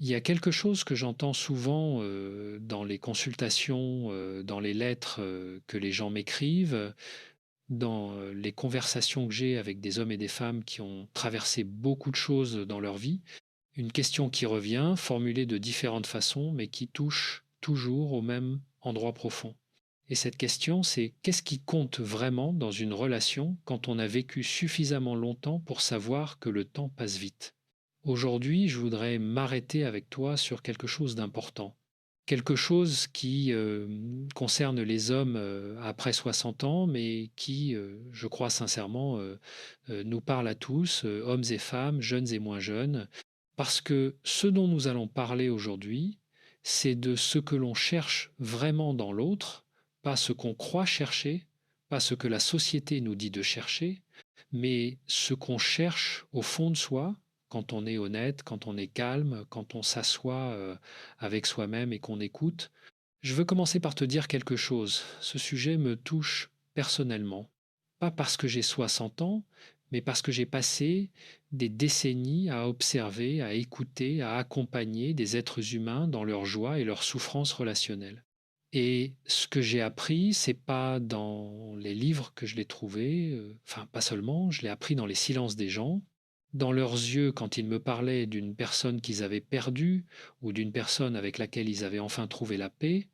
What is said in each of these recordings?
Il y a quelque chose que j'entends souvent, dans les consultations, dans les lettres, que les gens m'écrivent, dans, les conversations que j'ai avec des hommes et des femmes qui ont traversé beaucoup de choses dans leur vie. Une question qui revient, formulée de différentes façons, mais qui touche toujours au même endroit profond. Et cette question, c'est: qu'est-ce qui compte vraiment dans une relation quand on a vécu suffisamment longtemps pour savoir que le temps passe vite? Aujourd'hui, je voudrais m'arrêter avec toi sur quelque chose d'important. Quelque chose qui concerne les hommes après 60 ans, mais qui, je crois sincèrement, nous parle à tous, hommes et femmes, jeunes et moins jeunes. Parce que ce dont nous allons parler aujourd'hui, c'est de ce que l'on cherche vraiment dans l'autre, pas ce qu'on croit chercher, pas ce que la société nous dit de chercher, mais ce qu'on cherche au fond de soi, quand on est honnête, quand on est calme, quand on s'assoit avec soi-même et qu'on écoute. Je veux commencer par te dire quelque chose. Ce sujet me touche personnellement. Pas parce que j'ai 60 ans, mais parce que j'ai passé des décennies à observer, à écouter, à accompagner des êtres humains dans leur joie et leur souffrance relationnelle. Et ce que j'ai appris, c'est pas dans les livres que je l'ai trouvé, enfin pas seulement, je l'ai appris dans les silences des gens, dans leurs yeux quand ils me parlaient d'une personne qu'ils avaient perdue ou d'une personne avec laquelle ils avaient enfin trouvé la paix.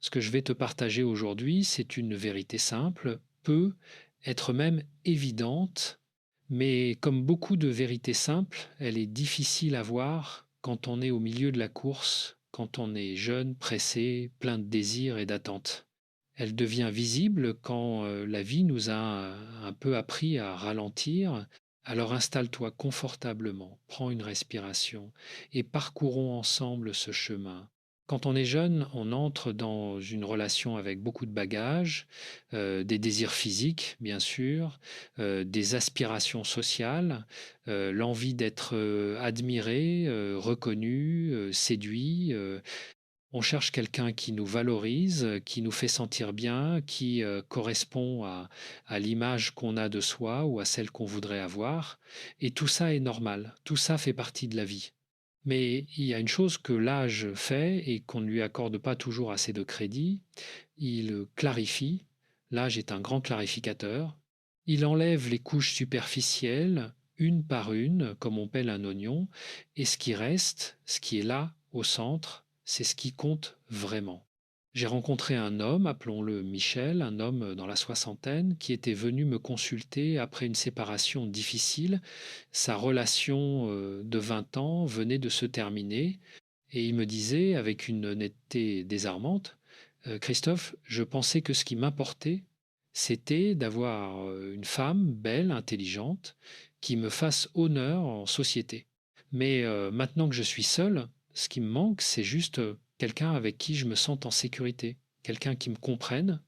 Ce que je vais te partager aujourd'hui, c'est une vérité simple, peut être même évidente, mais comme beaucoup de vérités simples, elle est difficile à voir quand on est au milieu de la course, quand on est jeune, pressé, plein de désirs et d'attentes. Elle devient visible quand la vie nous a un peu appris à ralentir. Alors installe-toi confortablement, prends une respiration et parcourons ensemble ce chemin. Quand on est jeune, on entre dans une relation avec beaucoup de bagages, des désirs physiques, bien sûr, des aspirations sociales, l'envie d'être admiré, reconnu, séduit. On cherche quelqu'un qui nous valorise, qui nous fait sentir bien, qui correspond à l'image qu'on a de soi ou à celle qu'on voudrait avoir. Et tout ça est normal, tout ça fait partie de la vie. Mais il y a une chose que l'âge fait et qu'on ne lui accorde pas toujours assez de crédit, il clarifie, l'âge est un grand clarificateur, il enlève les couches superficielles, une par une, comme on pèle un oignon, et ce qui reste, ce qui est là, au centre, c'est ce qui compte vraiment. J'ai rencontré un homme, appelons-le Michel, un homme dans la soixantaine, qui était venu me consulter après une séparation difficile. Sa relation de 20 ans venait de se terminer et il me disait avec une honnêteté désarmante: Christophe, je pensais que ce qui m'importait, c'était d'avoir une femme belle, intelligente, qui me fasse honneur en société. Mais maintenant que je suis seul, ce qui me manque, c'est juste quelqu'un avec qui je me sente en sécurité, quelqu'un qui me comprenne.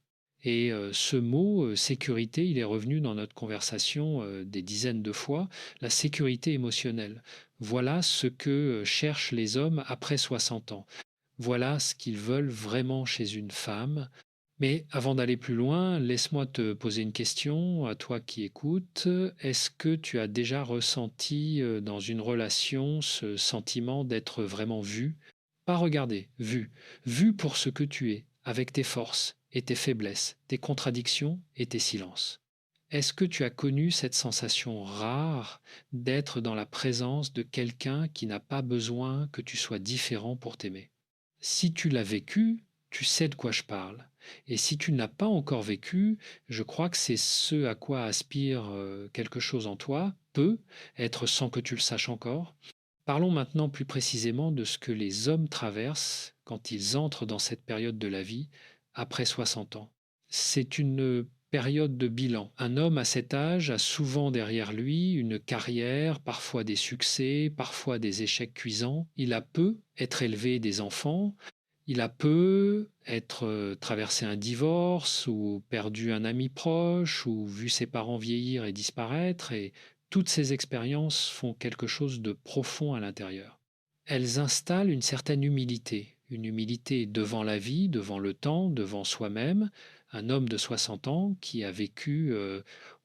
Et ce mot sécurité, il est revenu dans notre conversation des dizaines de fois, la sécurité émotionnelle. Voilà ce que cherchent les hommes après 60 ans. Voilà ce qu'ils veulent vraiment chez une femme. Mais avant d'aller plus loin, laisse-moi te poser une question à toi qui écoutes. Est-ce que tu as déjà ressenti dans une relation ce sentiment d'être vraiment vu? Pas regardé, vu. Vu pour ce que tu es, avec tes forces et tes faiblesses, tes contradictions et tes silences. Est-ce que tu as connu cette sensation rare d'être dans la présence de quelqu'un qui n'a pas besoin que tu sois différent pour t'aimer? Si tu l'as vécu, tu sais de quoi je parle. Et si tu ne l'as pas encore vécu, je crois que c'est ce à quoi aspire quelque chose en toi, peut être sans que tu le saches encore. Parlons maintenant plus précisément de ce que les hommes traversent quand ils entrent dans cette période de la vie après 60 ans. C'est une période de bilan. Un homme à cet âge a souvent derrière lui une carrière, parfois des succès, parfois des échecs cuisants. Il a peu être élevé des enfants, il a peu être traversé un divorce ou perdu un ami proche ou vu ses parents vieillir et disparaître, et toutes ces expériences font quelque chose de profond à l'intérieur. Elles installent une humilité devant la vie, devant le temps, devant soi-même. Un homme de 60 ans qui a vécu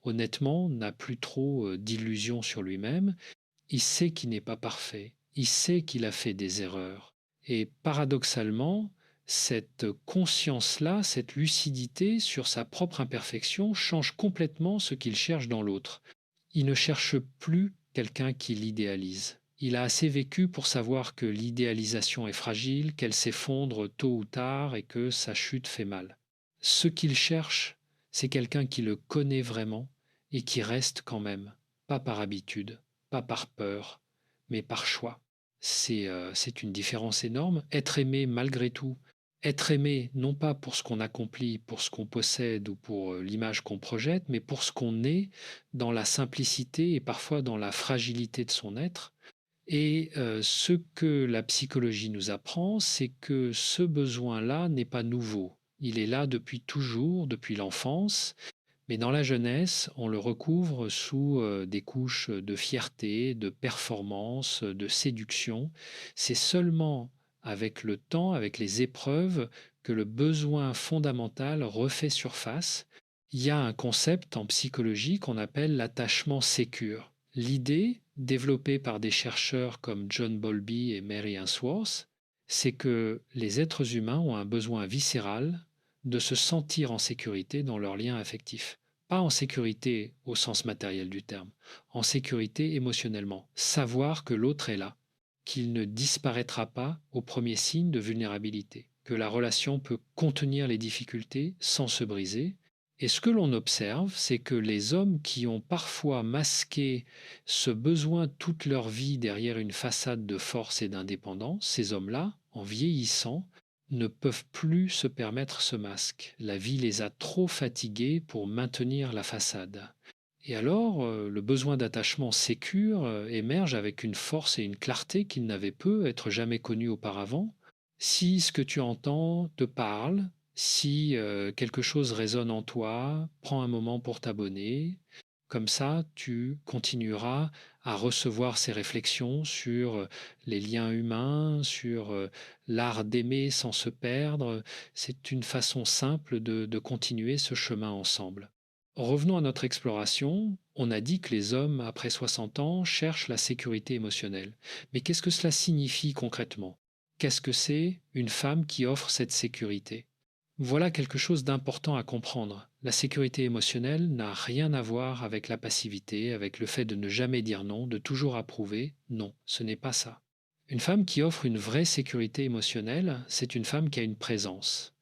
honnêtement n'a plus trop d'illusions sur lui-même. Il sait qu'il n'est pas parfait. il sait qu'il a fait des erreurs. Et paradoxalement, cette conscience-là, cette lucidité sur sa propre imperfection change complètement ce qu'il cherche dans l'autre. Il ne cherche plus quelqu'un qui l'idéalise. Il a assez vécu pour savoir que l'idéalisation est fragile, qu'elle s'effondre tôt ou tard et que sa chute fait mal. Ce qu'il cherche, c'est quelqu'un qui le connaît vraiment et qui reste quand même, pas par habitude, pas par peur, mais par choix. C'est une différence énorme. Être aimé malgré tout, être aimé non pas pour ce qu'on accomplit, pour ce qu'on possède ou pour l'image qu'on projette, mais pour ce qu'on est dans la simplicité et parfois dans la fragilité de son être. Et ce que la psychologie nous apprend, c'est que ce besoin-là n'est pas nouveau. Il est là depuis toujours, depuis l'enfance, mais dans la jeunesse, on le recouvre sous des couches de fierté, de performance, de séduction. C'est seulement avec le temps, avec les épreuves, que le besoin fondamental refait surface. Il y a un concept en psychologie qu'on appelle l'attachement sécure. L'idée, développée par des chercheurs comme John Bowlby et Mary Ainsworth, c'est que les êtres humains ont un besoin viscéral de se sentir en sécurité dans leurs liens affectifs. Pas en sécurité au sens matériel du terme, en sécurité émotionnellement. Savoir que l'autre est là, qu'il ne disparaîtra pas au premier signe de vulnérabilité, que la relation peut contenir les difficultés sans se briser. Et ce que l'on observe, c'est que les hommes qui ont parfois masqué ce besoin toute leur vie derrière une façade de force et d'indépendance, ces hommes-là, en vieillissant, ne peuvent plus se permettre ce masque. La vie les a trop fatigués pour maintenir la façade. Et alors, le besoin d'attachement sécure émerge avec une force et une clarté qu'ils n'avaient peu être jamais connus auparavant. Si ce que tu entends te parle, si quelque chose résonne en toi, prends un moment pour t'abonner. Comme ça, tu continueras à recevoir ces réflexions sur les liens humains, sur l'art d'aimer sans se perdre. C'est une façon simple de continuer ce chemin ensemble. Revenons à notre exploration. On a dit que les hommes, après 60 ans, cherchent la sécurité émotionnelle. Mais qu'est-ce que cela signifie concrètement? Qu'est-ce que c'est une femme qui offre cette sécurité? Voilà quelque chose d'important à comprendre. La sécurité émotionnelle n'a rien à voir avec la passivité, avec le fait de ne jamais dire non, de toujours approuver. Non, ce n'est pas ça. Une femme qui offre une vraie sécurité émotionnelle, c'est une femme qui a une présence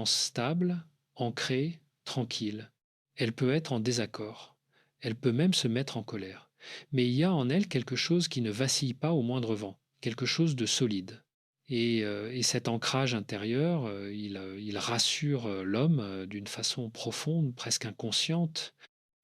stable, ancrée, tranquille. Elle peut être en désaccord, elle peut même se mettre en colère, mais il y a en elle quelque chose qui ne vacille pas au moindre vent, quelque chose de solide. Et cet ancrage intérieur, il rassure l'homme d'une façon profonde, presque inconsciente.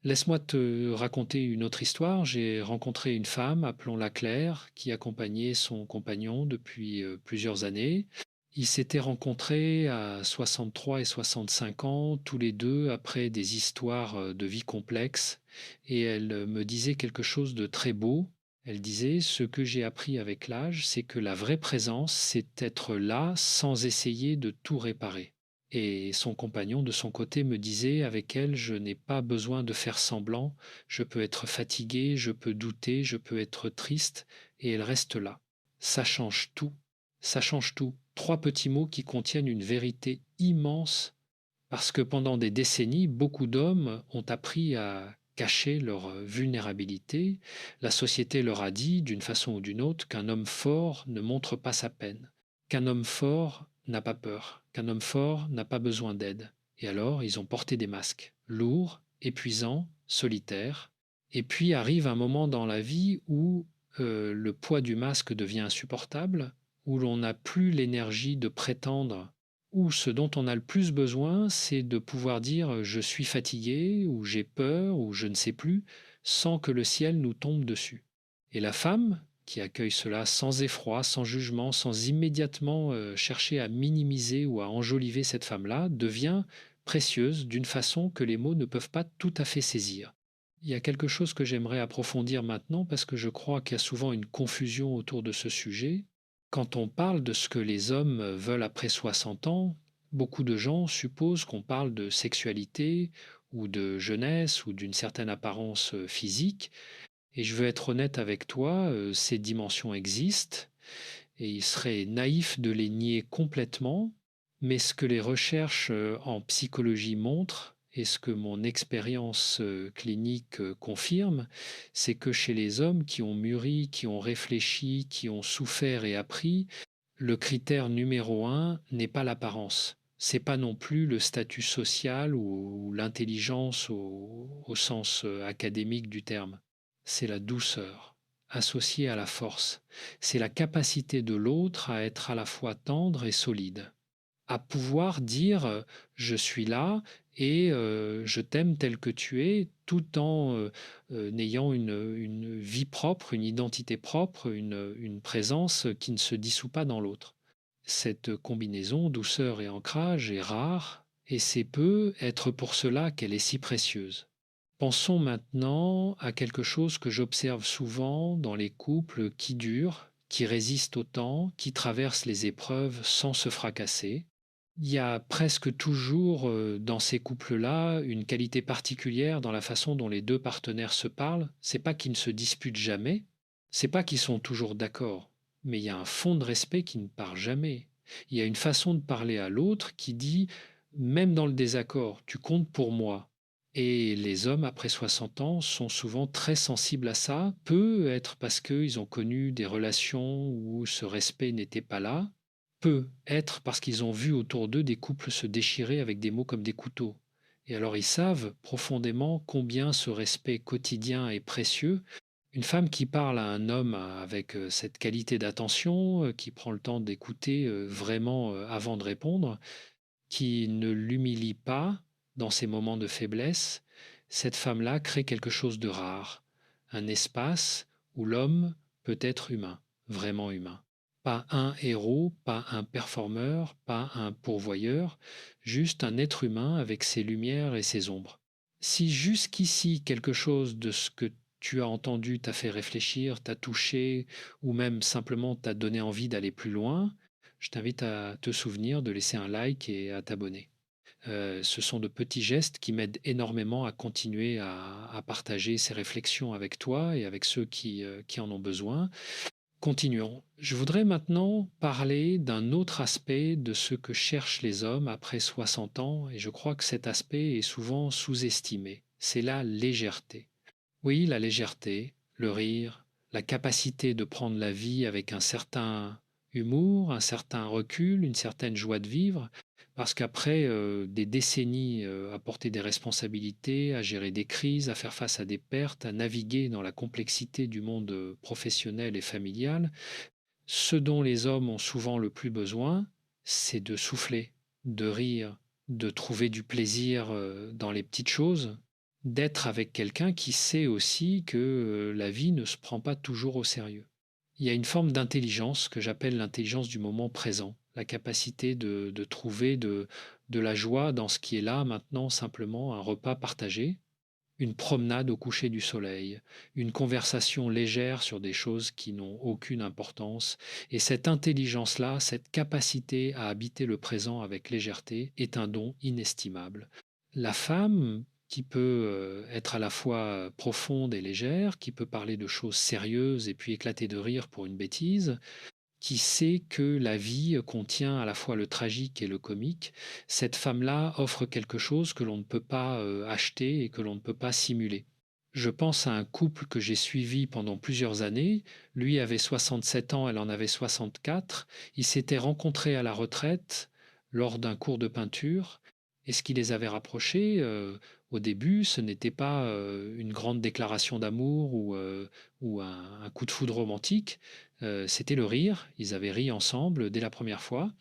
Laisse-moi te raconter une autre histoire. J'ai rencontré une femme, appelons-la Claire, qui accompagnait son compagnon depuis plusieurs années. Ils s'étaient rencontrés à 63 et 65 ans, tous les deux, après des histoires de vie complexes. Et elle me disait quelque chose de très beau. Elle disait, ce que j'ai appris avec l'âge, c'est que la vraie présence, c'est être là sans essayer de tout réparer. Et son compagnon, de son côté, me disait, avec elle, je n'ai pas besoin de faire semblant, je peux être fatigué, je peux douter, je peux être triste, et elle reste là. Ça change tout. Ça change tout. Trois petits mots qui contiennent une vérité immense, parce que pendant des décennies, beaucoup d'hommes ont appris à cacher leur vulnérabilité. La société leur a dit, d'une façon ou d'une autre, qu'un homme fort ne montre pas sa peine, qu'un homme fort n'a pas peur, qu'un homme fort n'a pas besoin d'aide. Et alors, ils ont porté des masques, lourds, épuisants, solitaires. Et puis arrive un moment dans la vie où le poids du masque devient insupportable, où l'on n'a plus l'énergie de prétendre, où ce dont on a le plus besoin, c'est de pouvoir dire je suis fatigué, ou j'ai peur, ou je ne sais plus, sans que le ciel nous tombe dessus. Et la femme, qui accueille cela sans effroi, sans jugement, sans immédiatement chercher à minimiser ou à enjoliver cette femme-là, devient précieuse d'une façon que les mots ne peuvent pas tout à fait saisir. Il y a quelque chose que j'aimerais approfondir maintenant parce que je crois qu'il y a souvent une confusion autour de ce sujet. Quand on parle de ce que les hommes veulent après 60 ans, beaucoup de gens supposent qu'on parle de sexualité ou de jeunesse ou d'une certaine apparence physique. Et je veux être honnête avec toi, ces dimensions existent et il serait naïf de les nier complètement, mais ce que les recherches en psychologie montrent et ce que mon expérience clinique confirme, c'est que chez les hommes qui ont mûri, qui ont réfléchi, qui ont souffert et appris, le critère numéro un n'est pas l'apparence. C'est pas non plus le statut social ou l'intelligence au sens académique du terme. C'est la douceur, associée à la force. C'est la capacité de l'autre à être à la fois tendre et solide, à pouvoir dire je suis là et je t'aime tel que tu es, tout en ayant une vie propre, une identité propre, une présence qui ne se dissout pas dans l'autre. Cette combinaison douceur et ancrage est rare et c'est peu être pour cela qu'elle est si précieuse. Pensons maintenant à quelque chose que j'observe souvent dans les couples qui durent, qui résistent au temps, qui traversent les épreuves sans se fracasser. Il y a presque toujours dans ces couples-là une qualité particulière dans la façon dont les deux partenaires se parlent. C'est pas qu'ils ne se disputent jamais, c'est pas qu'ils sont toujours d'accord, mais il y a un fond de respect qui ne part jamais. Il y a une façon de parler à l'autre qui dit, même dans le désaccord, tu comptes pour moi. Et les hommes après 60 ans sont souvent très sensibles à ça, peut être parce qu'ils ont connu des relations où ce respect n'était pas là, peut être parce qu'ils ont vu autour d'eux des couples se déchirer avec des mots comme des couteaux. Et alors ils savent profondément combien ce respect quotidien est précieux. Une femme qui parle à un homme avec cette qualité d'attention, qui prend le temps d'écouter vraiment avant de répondre, qui ne l'humilie pas dans ses moments de faiblesse, cette femme-là crée quelque chose de rare, un espace où l'homme peut être humain, vraiment humain. Pas un héros, pas un performeur, pas un pourvoyeur, juste un être humain avec ses lumières et ses ombres. Si jusqu'ici quelque chose de ce que tu as entendu t'a fait réfléchir, t'a touché, ou même simplement t'a donné envie d'aller plus loin, je t'invite à te souvenir de laisser un like et à t'abonner. Ce sont de petits gestes qui m'aident énormément à continuer à partager ces réflexions avec toi et avec ceux qui en ont besoin. Continuons. Je voudrais maintenant parler d'un autre aspect de ce que cherchent les hommes après 60 ans, et je crois que cet aspect est souvent sous-estimé. C'est la légèreté. Oui, la légèreté, le rire, la capacité de prendre la vie avec un certain humour, un certain recul, une certaine joie de vivre, parce qu'après des décennies à porter des responsabilités, à gérer des crises, à faire face à des pertes, à naviguer dans la complexité du monde professionnel et familial, ce dont les hommes ont souvent le plus besoin, c'est de souffler, de rire, de trouver du plaisir dans les petites choses, d'être avec quelqu'un qui sait aussi que la vie ne se prend pas toujours au sérieux. Il y a une forme d'intelligence que j'appelle l'intelligence du moment présent, la capacité de trouver de la joie dans ce qui est là maintenant, simplement un repas partagé, une promenade au coucher du soleil, une conversation légère sur des choses qui n'ont aucune importance. Et cette intelligence-là, cette capacité à habiter le présent avec légèreté est un don inestimable. La femme qui peut être à la fois profonde et légère, qui peut parler de choses sérieuses et puis éclater de rire pour une bêtise, qui sait que la vie contient à la fois le tragique et le comique, cette femme-là offre quelque chose que l'on ne peut pas acheter et que l'on ne peut pas simuler. Je pense à un couple que j'ai suivi pendant plusieurs années. Lui avait 67 ans, elle en avait 64. Ils s'étaient rencontrés à la retraite lors d'un cours de peinture. Et ce qui les avait rapprochés, au début, ce n'était pas une grande déclaration d'amour ou un coup de foudre romantique, c'était le rire. Ils avaient ri ensemble dès la première fois.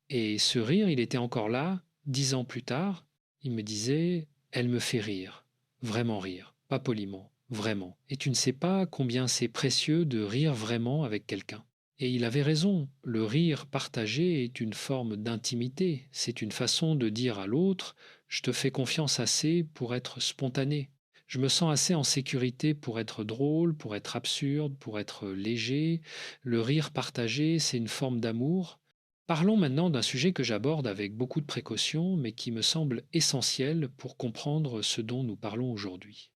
Et ce rire, il était encore là 10 ans plus tard. Il me disait, elle me fait rire, vraiment rire, pas poliment, vraiment. Et tu ne sais pas combien c'est précieux de rire vraiment avec quelqu'un. Et il avait raison, le rire partagé est une forme d'intimité, c'est une façon de dire à l'autre, je te fais confiance assez pour être spontané. Je me sens assez en sécurité pour être drôle, pour être absurde, pour être léger. Le rire partagé, c'est une forme d'amour. Parlons maintenant d'un sujet que j'aborde avec beaucoup de précaution, mais qui me semble essentiel pour comprendre ce dont nous parlons aujourd'hui.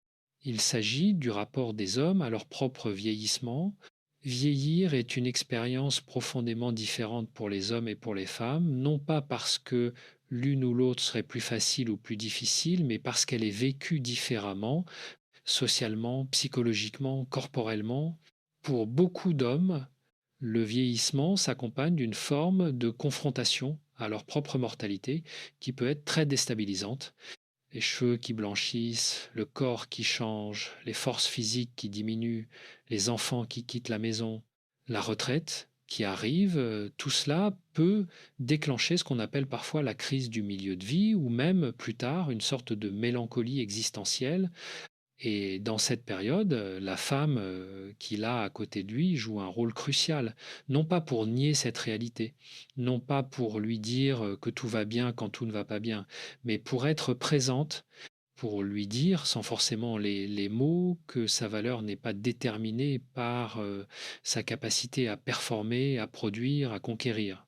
Il s'agit du rapport des hommes à leur propre vieillissement. Vieillir est une expérience profondément différente pour les hommes et pour les femmes, non pas parce que l'une ou l'autre serait plus facile ou plus difficile, mais parce qu'elle est vécue différemment, socialement, psychologiquement, corporellement. Pour beaucoup d'hommes, le vieillissement s'accompagne d'une forme de confrontation à leur propre mortalité qui peut être très déstabilisante. Les cheveux qui blanchissent, le corps qui change, les forces physiques qui diminuent, les enfants qui quittent la maison, la retraite qui arrive, tout cela peut déclencher ce qu'on appelle parfois la crise du milieu de vie ou même plus tard une sorte de mélancolie existentielle. Et dans cette période, la femme qu'il a à côté de lui joue un rôle crucial, non pas pour nier cette réalité, non pas pour lui dire que tout va bien quand tout ne va pas bien, mais pour être présente, pour lui dire, sans forcément les mots, que sa valeur n'est pas déterminée par sa capacité à performer, à produire, à conquérir.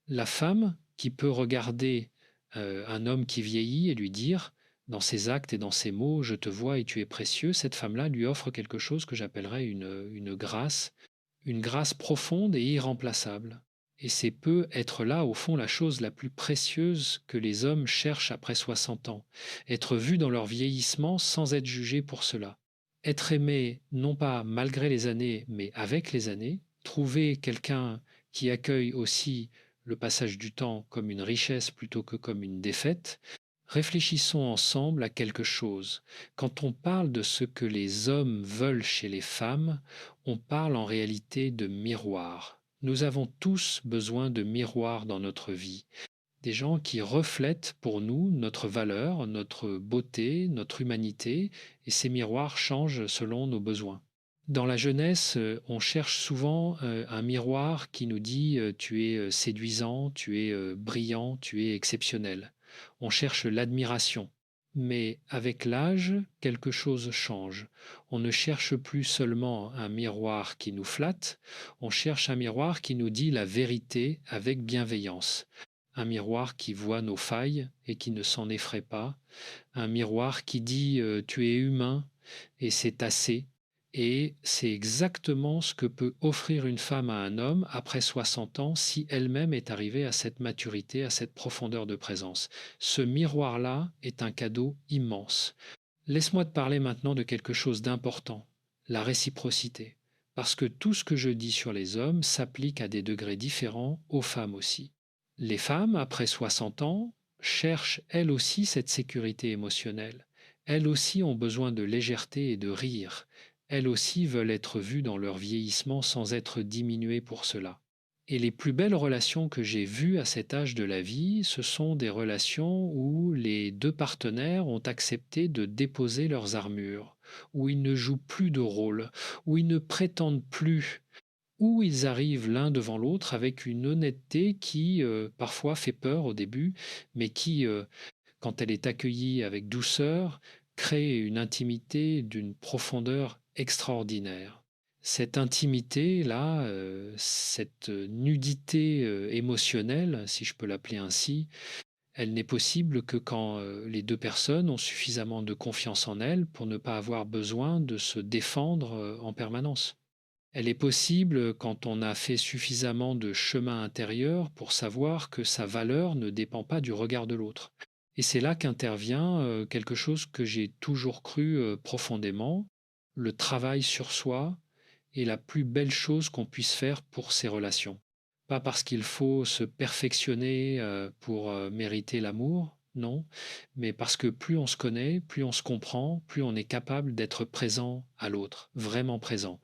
La femme qui peut regarder un homme qui vieillit et lui dire, dans ses actes et dans ses mots, je te vois et tu es précieux, cette femme-là lui offre quelque chose que j'appellerais une grâce profonde et irremplaçable. Et c'est peut être là, au fond, la chose la plus précieuse que les hommes cherchent après 60 ans, être vus dans leur vieillissement sans être jugés pour cela. Être aimé, non pas malgré les années, mais avec les années, trouver quelqu'un qui accueille aussi le passage du temps comme une richesse plutôt que comme une défaite. Réfléchissons ensemble à quelque chose. Quand on parle de ce que les hommes veulent chez les femmes, on parle en réalité de miroir. Nous avons tous besoin de miroirs dans notre vie, des gens qui reflètent pour nous notre valeur, notre beauté, notre humanité, et ces miroirs changent selon nos besoins. Dans la jeunesse, on cherche souvent un miroir qui nous dit tu es séduisant, tu es brillant, tu es exceptionnel. On cherche l'admiration. Mais avec l'âge, quelque chose change. On ne cherche plus seulement un miroir qui nous flatte, on cherche un miroir qui nous dit la vérité avec bienveillance. Un miroir qui voit nos failles et qui ne s'en effraie pas. Un miroir qui dit tu es humain et c'est assez. Et c'est exactement ce que peut offrir une femme à un homme après 60 ans si elle-même est arrivée à cette maturité, à cette profondeur de présence. Ce miroir-là est un cadeau immense. Laisse-moi te parler maintenant de quelque chose d'important, la réciprocité. Parce que tout ce que je dis sur les hommes s'applique à des degrés différents aux femmes aussi. Les femmes, après 60 ans, cherchent elles aussi cette sécurité émotionnelle. Elles aussi ont besoin de légèreté et de rire. Elles aussi veulent être vues dans leur vieillissement sans être diminuées pour cela. Et les plus belles relations que j'ai vues à cet âge de la vie, ce sont des relations où les deux partenaires ont accepté de déposer leurs armures, où ils ne jouent plus de rôle, où ils ne prétendent plus, où ils arrivent l'un devant l'autre avec une honnêteté qui parfois fait peur au début, mais qui, quand elle est accueillie avec douceur, crée une intimité d'une profondeur extraordinaire. Cette intimité-là, cette nudité émotionnelle, si je peux l'appeler ainsi, elle n'est possible que quand les deux personnes ont suffisamment de confiance en elles pour ne pas avoir besoin de se défendre en permanence. Elle est possible quand on a fait suffisamment de chemin intérieur pour savoir que sa valeur ne dépend pas du regard de l'autre. Et c'est là qu'intervient quelque chose que j'ai toujours cru profondément, le travail sur soi est la plus belle chose qu'on puisse faire pour ses relations. Pas parce qu'il faut se perfectionner pour mériter l'amour, non, mais parce que plus on se connaît, plus on se comprend, plus on est capable d'être présent à l'autre, vraiment présent.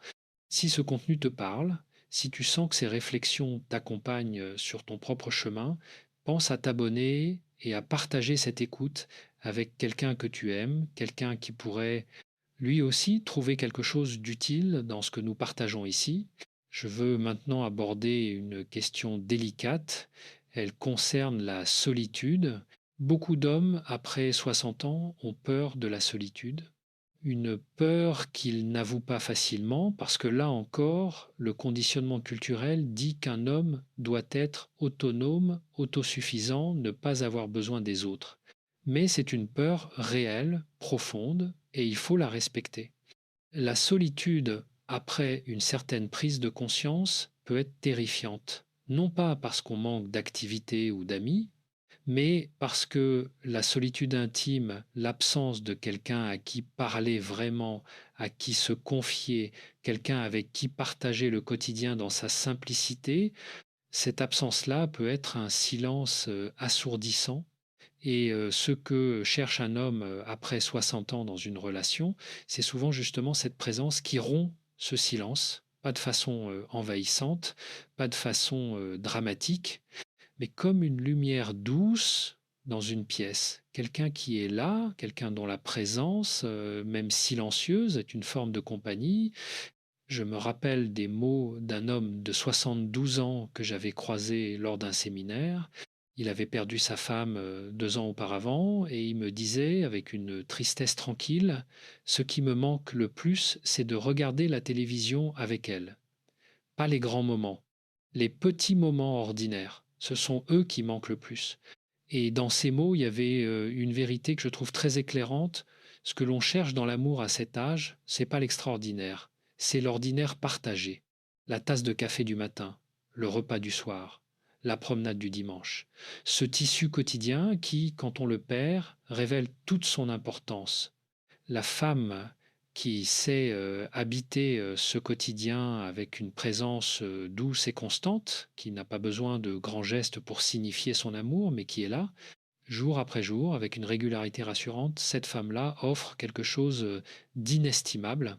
Si ce contenu te parle, si tu sens que ces réflexions t'accompagnent sur ton propre chemin, pense à t'abonner et à partager cette écoute avec quelqu'un que tu aimes, quelqu'un qui pourrait lui aussi trouver quelque chose d'utile dans ce que nous partageons ici. Je veux maintenant aborder une question délicate. Elle concerne la solitude. Beaucoup d'hommes, après 60 ans, ont peur de la solitude, une peur qu'ils n'avouent pas facilement, parce que là encore, le conditionnement culturel dit qu'un homme doit être autonome, autosuffisant, ne pas avoir besoin des autres. mais c'est une peur réelle, profonde, et il faut la respecter. La solitude après une certaine prise de conscience peut être terrifiante, non pas parce qu'on manque d'activité ou d'amis, mais parce que la solitude intime, l'absence de quelqu'un à qui parler vraiment, à qui se confier, quelqu'un avec qui partager le quotidien dans sa simplicité, cette absence-là peut être un silence assourdissant. Et ce que cherche un homme après 60 ans dans une relation, c'est souvent justement cette présence qui rompt ce silence, pas de façon envahissante, pas de façon dramatique, mais comme une lumière douce dans une pièce. Quelqu'un qui est là, quelqu'un dont la présence, même silencieuse, est une forme de compagnie. Je me rappelle des mots d'un homme de 72 ans que j'avais croisé lors d'un séminaire. Il avait perdu sa femme 2 ans auparavant et il me disait avec une tristesse tranquille, ce qui me manque le plus, c'est de regarder la télévision avec elle. Pas les grands moments, les petits moments ordinaires. Ce sont eux qui manquent le plus. Et dans ces mots, il y avait une vérité que je trouve très éclairante. Ce que l'on cherche dans l'amour à cet âge, c'est pas l'extraordinaire, c'est l'ordinaire partagé. La tasse de café du matin, le repas du soir, la promenade du dimanche. Ce tissu quotidien qui, quand on le perd, révèle toute son importance. La femme qui sait habiter ce quotidien avec une présence douce et constante, qui n'a pas besoin de grands gestes pour signifier son amour, mais qui est là, jour après jour, avec une régularité rassurante, cette femme-là offre quelque chose d'inestimable.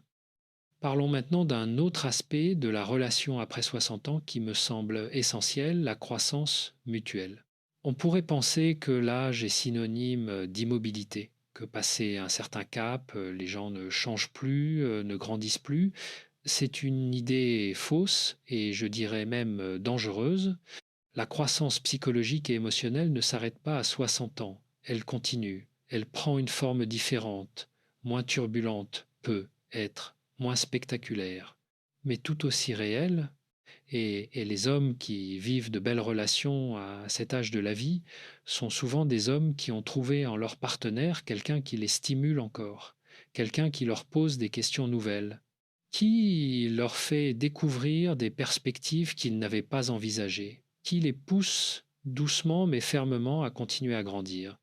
Parlons maintenant d'un autre aspect de la relation après 60 ans qui me semble essentiel, la croissance mutuelle. On pourrait penser que l'âge est synonyme d'immobilité, que passé un certain cap, les gens ne changent plus, ne grandissent plus. C'est une idée fausse et je dirais même dangereuse. La croissance psychologique et émotionnelle ne s'arrête pas à 60 ans. Elle continue. Elle prend une forme différente, moins turbulente, peut être, moins spectaculaire, mais tout aussi réelle. Et les hommes qui vivent de belles relations à cet âge de la vie sont souvent des hommes qui ont trouvé en leur partenaire quelqu'un qui les stimule encore, quelqu'un qui leur pose des questions nouvelles, qui leur fait découvrir des perspectives qu'ils n'avaient pas envisagées, qui les pousse doucement mais fermement à continuer à grandir.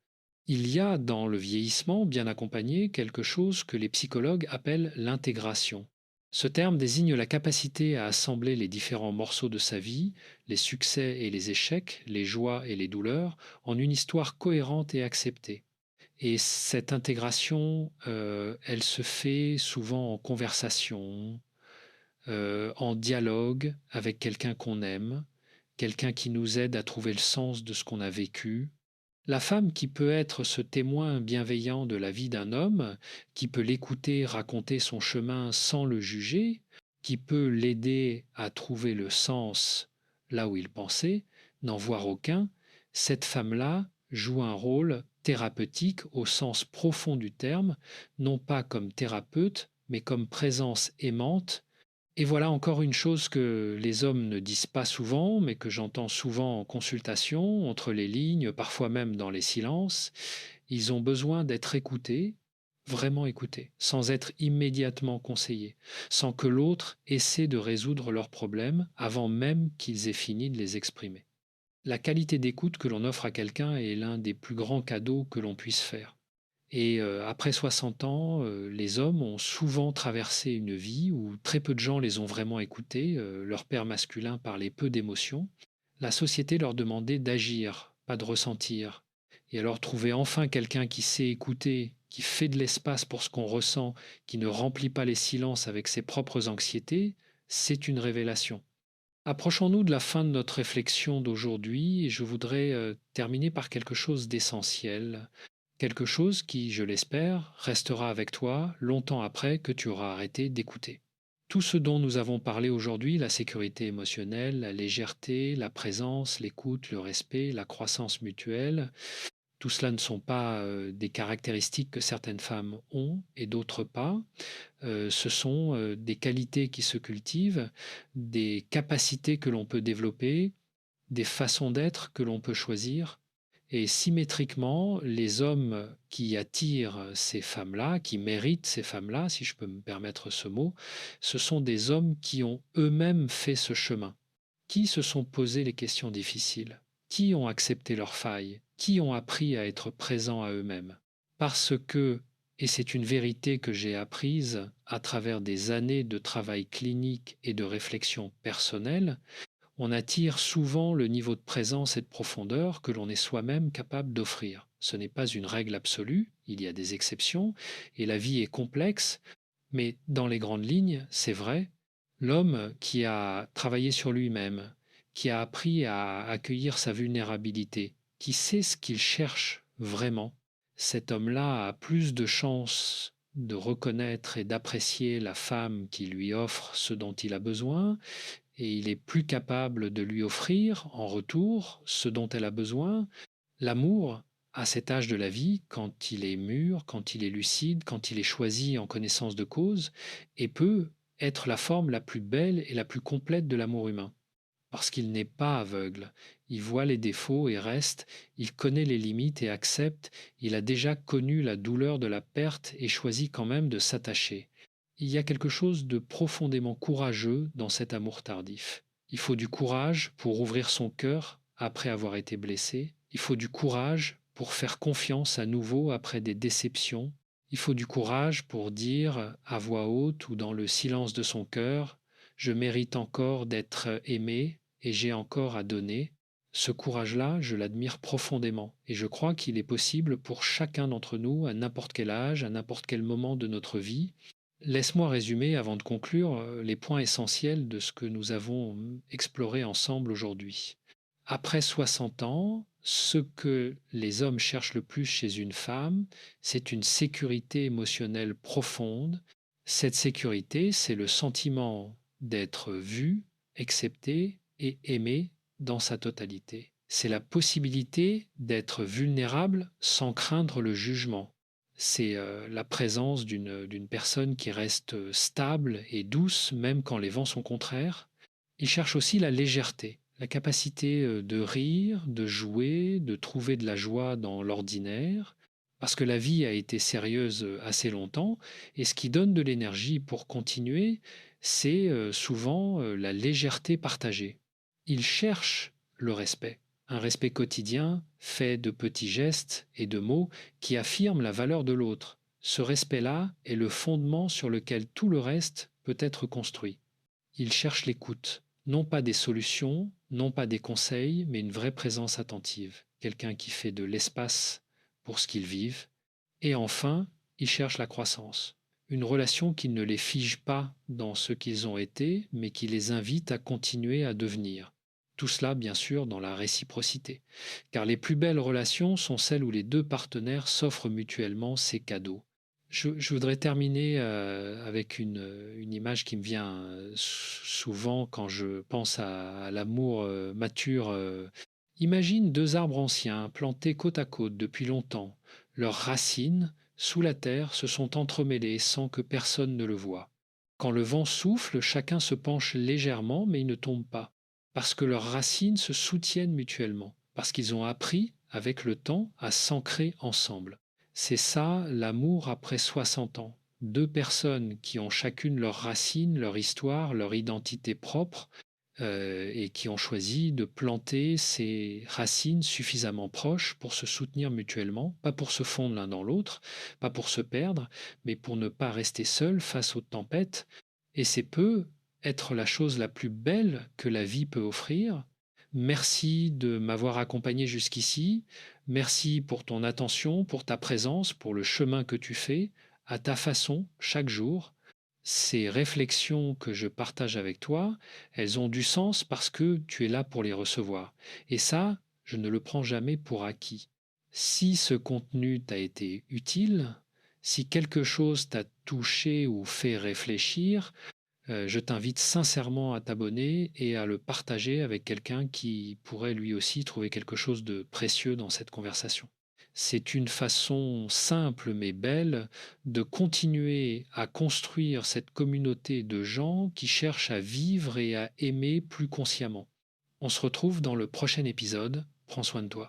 Il y a dans le vieillissement bien accompagné quelque chose que les psychologues appellent l'intégration. Ce terme désigne la capacité à assembler les différents morceaux de sa vie, les succès et les échecs, les joies et les douleurs, en une histoire cohérente et acceptée. Et cette intégration, elle se fait souvent en conversation, en dialogue avec quelqu'un qu'on aime, quelqu'un qui nous aide à trouver le sens de ce qu'on a vécu. La femme qui peut être ce témoin bienveillant de la vie d'un homme, qui peut l'écouter raconter son chemin sans le juger, qui peut l'aider à trouver le sens là où il pensait, n'en voir aucun, cette femme-là joue un rôle thérapeutique au sens profond du terme, non pas comme thérapeute, mais comme présence aimante. Et voilà encore une chose que les hommes ne disent pas souvent, mais que j'entends souvent en consultation, entre les lignes, parfois même dans les silences. Ils ont besoin d'être écoutés, vraiment écoutés, sans être immédiatement conseillés, sans que l'autre essaie de résoudre leurs problèmes avant même qu'ils aient fini de les exprimer. La qualité d'écoute que l'on offre à quelqu'un est l'un des plus grands cadeaux que l'on puisse faire. Et après 60 ans, les hommes ont souvent traversé une vie où très peu de gens les ont vraiment écoutés. Leur père masculin parlait peu d'émotions. La société leur demandait d'agir, pas de ressentir. Et alors trouver enfin quelqu'un qui sait écouter, qui fait de l'espace pour ce qu'on ressent, qui ne remplit pas les silences avec ses propres anxiétés, c'est une révélation. Approchons-nous de la fin de notre réflexion d'aujourd'hui et je voudrais terminer par quelque chose d'essentiel. Quelque chose qui, je l'espère, restera avec toi longtemps après que tu auras arrêté d'écouter. Tout ce dont nous avons parlé aujourd'hui, la sécurité émotionnelle, la légèreté, la présence, l'écoute, le respect, la croissance mutuelle, tout cela ne sont pas des caractéristiques que certaines femmes ont et d'autres pas. Ce sont des qualités qui se cultivent, des capacités que l'on peut développer, des façons d'être que l'on peut choisir Et symétriquement, les hommes qui attirent ces femmes-là, qui méritent ces femmes-là, si je peux me permettre ce mot, ce sont des hommes qui ont eux-mêmes fait ce chemin, qui se sont posés les questions difficiles, qui ont accepté leurs failles, qui ont appris à être présents à eux-mêmes. Parce que, et c'est une vérité que j'ai apprise à travers des années de travail clinique et de réflexion personnelle, on attire souvent le niveau de présence et de profondeur que l'on est soi-même capable d'offrir. Ce n'est pas une règle absolue, il y a des exceptions, et la vie est complexe, mais dans les grandes lignes, c'est vrai, l'homme qui a travaillé sur lui-même, qui a appris à accueillir sa vulnérabilité, qui sait ce qu'il cherche vraiment, cet homme-là a plus de chances de reconnaître et d'apprécier la femme qui lui offre ce dont il a besoin, et il est plus capable de lui offrir en retour ce dont elle a besoin, l'amour à cet âge de la vie, quand il est mûr, quand il est lucide, quand il est choisi en connaissance de cause, et peut être la forme la plus belle et la plus complète de l'amour humain. Parce qu'il n'est pas aveugle, il voit les défauts et reste, il connaît les limites et accepte, il a déjà connu la douleur de la perte et choisit quand même de s'attacher. Il y a quelque chose de profondément courageux dans cet amour tardif. Il faut du courage pour ouvrir son cœur après avoir été blessé, il faut du courage pour faire confiance à nouveau après des déceptions, il faut du courage pour dire à voix haute ou dans le silence de son cœur: je mérite encore d'être aimé et j'ai encore à donner. Ce courage-là, je l'admire profondément et je crois qu'il est possible pour chacun d'entre nous, à n'importe quel âge, à n'importe quel moment de notre vie. Laisse-moi résumer, avant de conclure, les points essentiels de ce que nous avons exploré ensemble aujourd'hui. Après 60 ans, ce que les hommes cherchent le plus chez une femme, c'est une sécurité émotionnelle profonde. Cette sécurité, c'est le sentiment d'être vu, accepté et aimé dans sa totalité. C'est la possibilité d'être vulnérable sans craindre le jugement. C'est la présence d'une personne qui reste stable et douce, même quand les vents sont contraires. Il cherche aussi la légèreté, la capacité de rire, de jouer, de trouver de la joie dans l'ordinaire, parce que la vie a été sérieuse assez longtemps, et ce qui donne de l'énergie pour continuer, c'est souvent la légèreté partagée. Il cherche le respect, un respect quotidien fait de petits gestes et de mots qui affirment la valeur de l'autre. Ce respect-là est le fondement sur lequel tout le reste peut être construit. Il cherche l'écoute, non pas des solutions, non pas des conseils, mais une vraie présence attentive, quelqu'un qui fait de l'espace pour ce qu'ils vivent. Et enfin, il cherche la croissance, une relation qui ne les fige pas dans ce qu'ils ont été, mais qui les invite à continuer à devenir. Tout cela, bien sûr, dans la réciprocité. Car les plus belles relations sont celles où les deux partenaires s'offrent mutuellement ces cadeaux. Je voudrais terminer avec une image qui me vient souvent quand je pense à l'amour mature. Imagine deux arbres anciens plantés côte à côte depuis longtemps. Leurs racines, sous la terre, se sont entremêlées sans que personne ne le voie. Quand le vent souffle, chacun se penche légèrement, mais il ne tombe pas, parce que leurs racines se soutiennent mutuellement, parce qu'ils ont appris, avec le temps, à s'ancrer ensemble. C'est ça l'amour après 60 ans. Deux personnes qui ont chacune leurs racines, leur histoire, leur identité propre, et qui ont choisi de planter ces racines suffisamment proches pour se soutenir mutuellement, pas pour se fondre l'un dans l'autre, pas pour se perdre, mais pour ne pas rester seuls face aux tempêtes. Et c'est peu être la chose la plus belle que la vie peut offrir. Merci de m'avoir accompagné jusqu'ici. Merci pour ton attention, pour ta présence, pour le chemin que tu fais, à ta façon, chaque jour. Ces réflexions que je partage avec toi, elles ont du sens parce que tu es là pour les recevoir. Et ça, je ne le prends jamais pour acquis. Si ce contenu t'a été utile, si quelque chose t'a touché ou fait réfléchir, je t'invite sincèrement à t'abonner et à le partager avec quelqu'un qui pourrait lui aussi trouver quelque chose de précieux dans cette conversation. C'est une façon simple mais belle de continuer à construire cette communauté de gens qui cherchent à vivre et à aimer plus consciemment. On se retrouve dans le prochain épisode. Prends soin de toi.